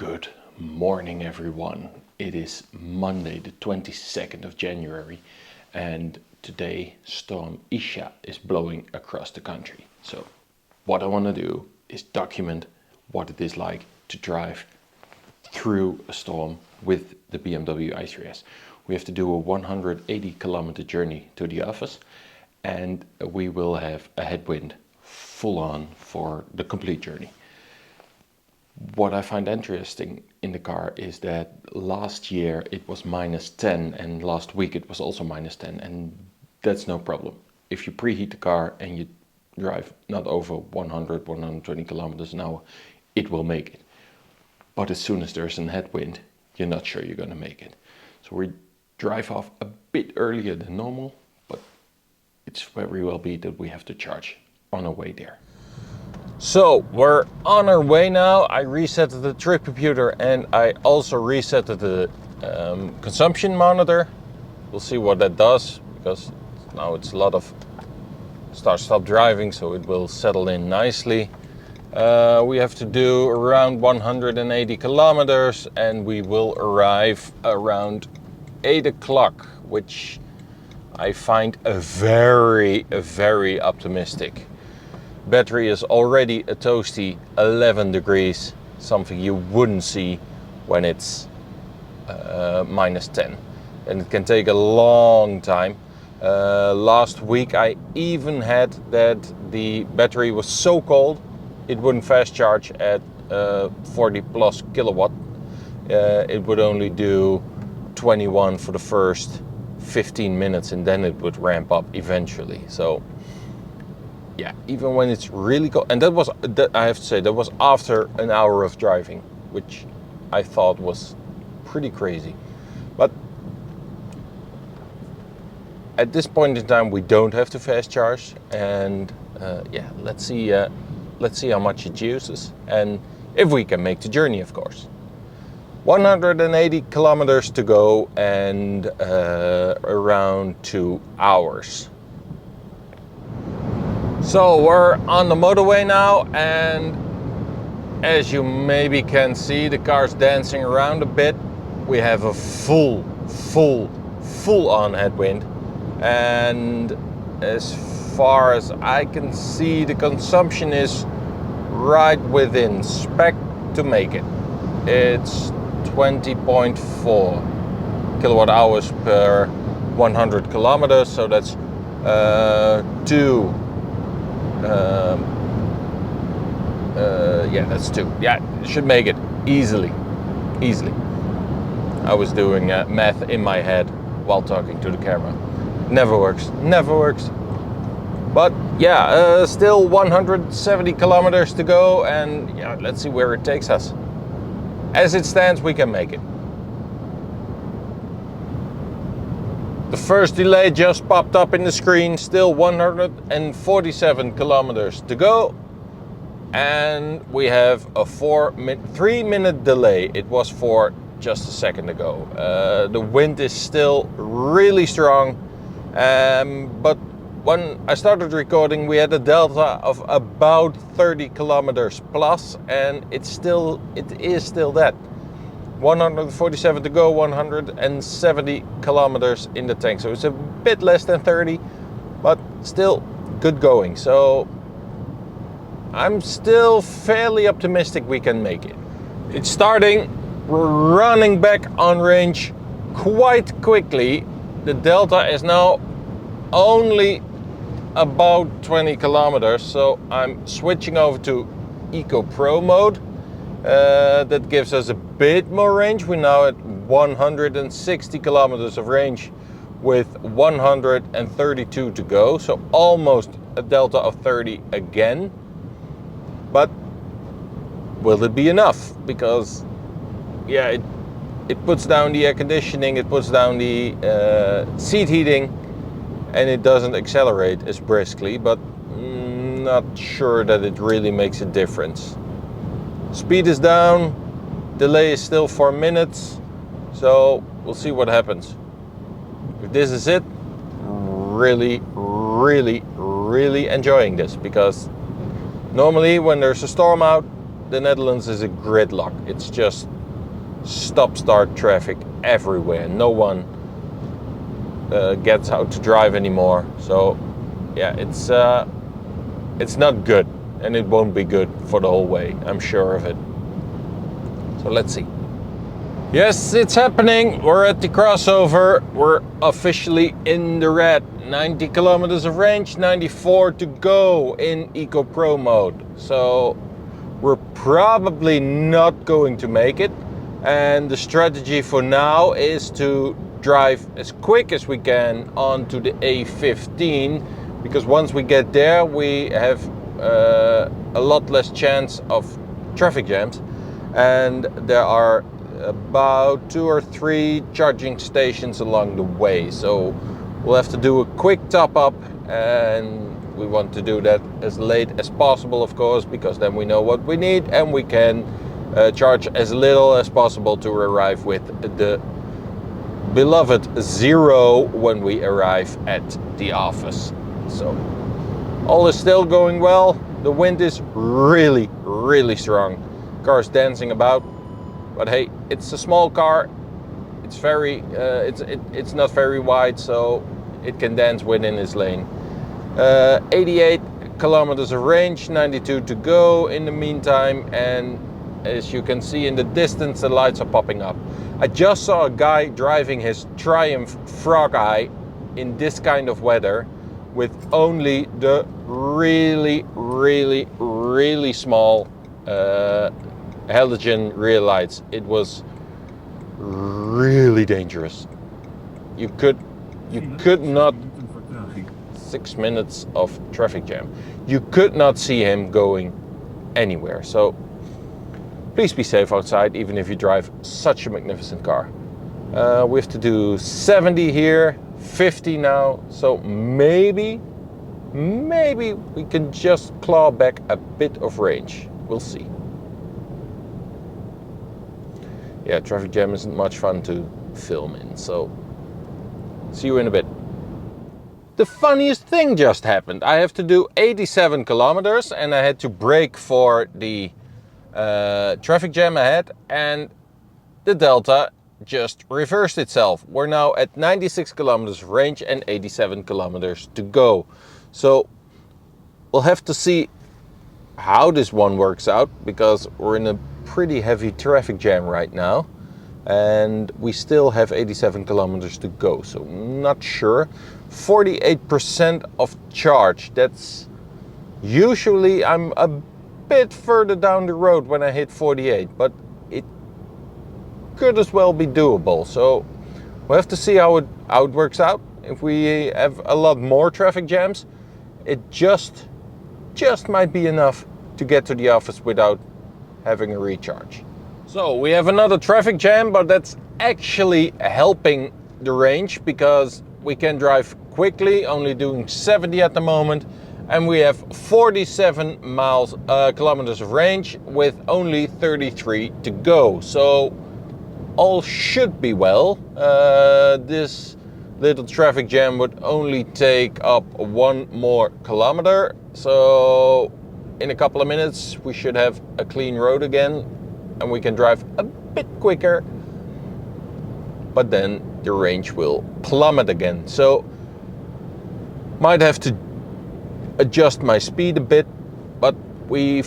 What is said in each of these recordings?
Good morning, everyone. It is Monday, the 22nd of January, and today storm ISHA is blowing across the country. So what I want to do is document what it is like to drive through a storm with the BMW i3s. We have to do a 180 kilometer journey to the office, and we will have a headwind full on for the complete journey. What I find interesting in the car is that last year it was -10 and last week it was also -10, and that's no problem. If you preheat the car and you drive not over 100, 120 kilometers an hour, it will make it. But as soon as there's a headwind, you're not sure you're going to make it. So we drive off a bit earlier than normal, but it's very well be that we have to charge on our way there. So we're on our way now. I reset the trip computer and I also reset the consumption monitor. We'll see what that does, because now it's a lot of start-stop driving, so it will settle in nicely. We have to do around 180 kilometers and we will arrive around 8 o'clock, which I find very optimistic. Battery is already a toasty 11 degrees, something you wouldn't see when it's -10. And it can take a long time. Last week I even had that the battery was so cold it wouldn't fast charge at 40 plus kilowatt. It would only do 21 for the first 15 minutes and then it would ramp up eventually. So yeah, even when it's really cold, and I have to say, that was after an hour of driving, which I thought was pretty crazy. But at this point in time, we don't have to fast charge, and yeah, let's see how much it uses, and if we can make the journey, of course. 180 kilometers to go, and around 2 hours. So we're on the motorway now, and as you maybe can see, the car's dancing around a bit. We have a full on headwind, and as far as I can see, the consumption is right within spec to make it. It's 20.4 kilowatt hours per 100 kilometers, so that's that's 2. Yeah, it should make it easily. I was doing math in my head while talking to the camera. Never works. But yeah, still 170 kilometers to go, and yeah, let's see where it takes us. As it stands, we can make it. The first delay just popped up in the screen, still 147 kilometers to go. And we have a 3-minute delay. It was 4 just a second ago. The wind is still really strong. But when I started recording, we had a delta of about 30 kilometers plus, and it is still that. 147 to go, 170 kilometers in the tank. So it's a bit less than 30, but still good going. So I'm still fairly optimistic we can make it. It's starting, we're running back on range quite quickly. The delta is now only about 20 kilometers. So I'm switching over to Eco Pro mode. That gives us a bit more range. We're now at 160 kilometers of range with 132 to go. So almost a delta of 30 again. But will it be enough? Because yeah, it puts down the air conditioning, it puts down the seat heating, and it doesn't accelerate as briskly, but not sure that it really makes a difference. Speed is down, delay is still 4 minutes, so we'll see what happens. If this is it, really enjoying this, because normally when there's a storm out, the Netherlands is a gridlock. It's just stop-start traffic everywhere. No one gets out to drive anymore. So yeah, it's not good, and it won't be good for the whole way. I'm sure of it. So let's see. Yes, it's happening. We're at the crossover. We're officially in the red. 90 kilometers of range, 94 to go in Eco Pro mode. So we're probably not going to make it. And the strategy for now is to drive as quick as we can onto the A15, because once we get there, we have a lot less chance of traffic jams. And there are about 2 or 3 charging stations along the way. So we'll have to do a quick top up, and we want to do that as late as possible, of course, because then we know what we need and we can charge as little as possible to arrive with the beloved 0 when we arrive at the office. So all is still going well. The wind is really, really strong. Car's dancing about, but hey, it's a small car. It's very, it's not very wide, so it can dance within its lane. 88 kilometers of range, 92 to go in the meantime, and as you can see in the distance, the lights are popping up. I just saw a guy driving his Triumph Frog Eye in this kind of weather with only the really, really, really small halogen rear lights. It was really dangerous. You could not, 6 minutes of traffic jam. You could not see him going anywhere. So please be safe outside, even if you drive such a magnificent car. We have to do 70 here, 50 now. So maybe we can just claw back a bit of range. We'll see. Yeah, traffic jam isn't much fun to film in, so see you in a bit. The funniest thing just happened. I have to do 87 kilometers and I had to brake for the traffic jam ahead, and the delta just reversed itself. We're now at 96 kilometers of range and 87 kilometers to go. So we'll have to see how this one works out, because we're in a pretty heavy traffic jam right now and we still have 87 kilometers to go, so not sure. 48% of charge. That's usually, I'm a bit further down the road when I hit 48, but it could as well be doable. So we'll have to see how it works out. If we have a lot more traffic jams, it just might be enough to get to the office without having a recharge. So we have another traffic jam, but that's actually helping the range, because we can drive quickly, only doing 70 at the moment, and we have 47 kilometers of range with only 33 to go. So all should be well. This little traffic jam would only take up 1 more kilometer. So in a couple of minutes we should have a clean road again and we can drive a bit quicker, but then the range will plummet again. So might have to adjust my speed a bit, but we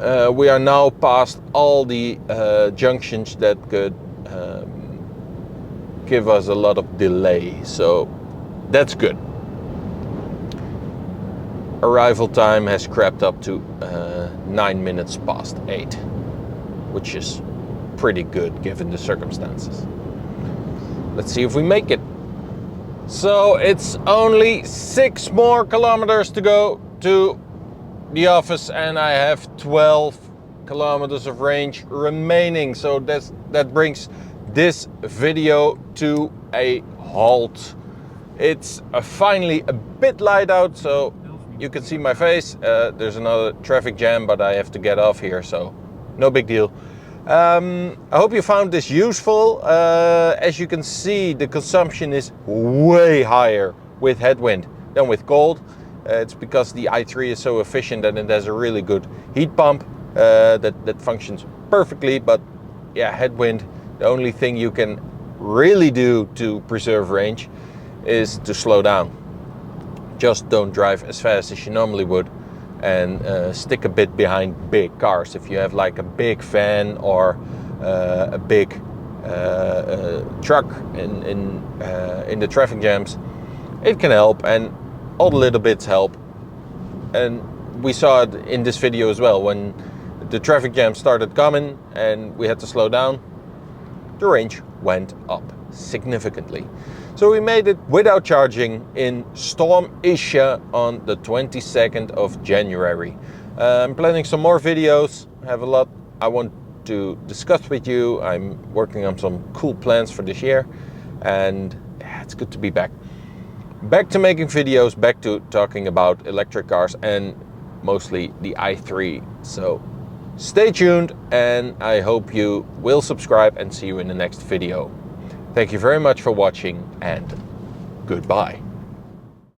are now past all the junctions that could give us a lot of delay, so that's good. Arrival time has crept up to 9 minutes past 8, which is pretty good given the circumstances. Let's see if we make it. So it's only 6 more kilometers to go to the office and I have 12 kilometers of range remaining. So that brings this video to a halt. It's finally a bit light out, so you can see my face. There's another traffic jam, but I have to get off here, so no big deal. I hope you found this useful. As you can see, the consumption is way higher with headwind than with cold. It's because the i3 is so efficient and it has a really good heat pump that functions perfectly. But yeah, headwind The only thing you can really do to preserve range is to slow down. Just don't drive as fast as you normally would, and stick a bit behind big cars. If you have like a big van or a big truck in the traffic jams, it can help, and all the little bits help. And we saw it in this video as well. When the traffic jam started coming and we had to slow down, the range went up significantly. So we made it without charging in Storm ISHA on the 22nd of January. I'm planning some more videos. I have a lot I want to discuss with you. I'm working on some cool plans for this year, and yeah, it's good to be back. Back to making videos, back to talking about electric cars, and mostly the i3. So stay tuned, and I hope you will subscribe, and see you in the next video. Thank you very much for watching, and goodbye.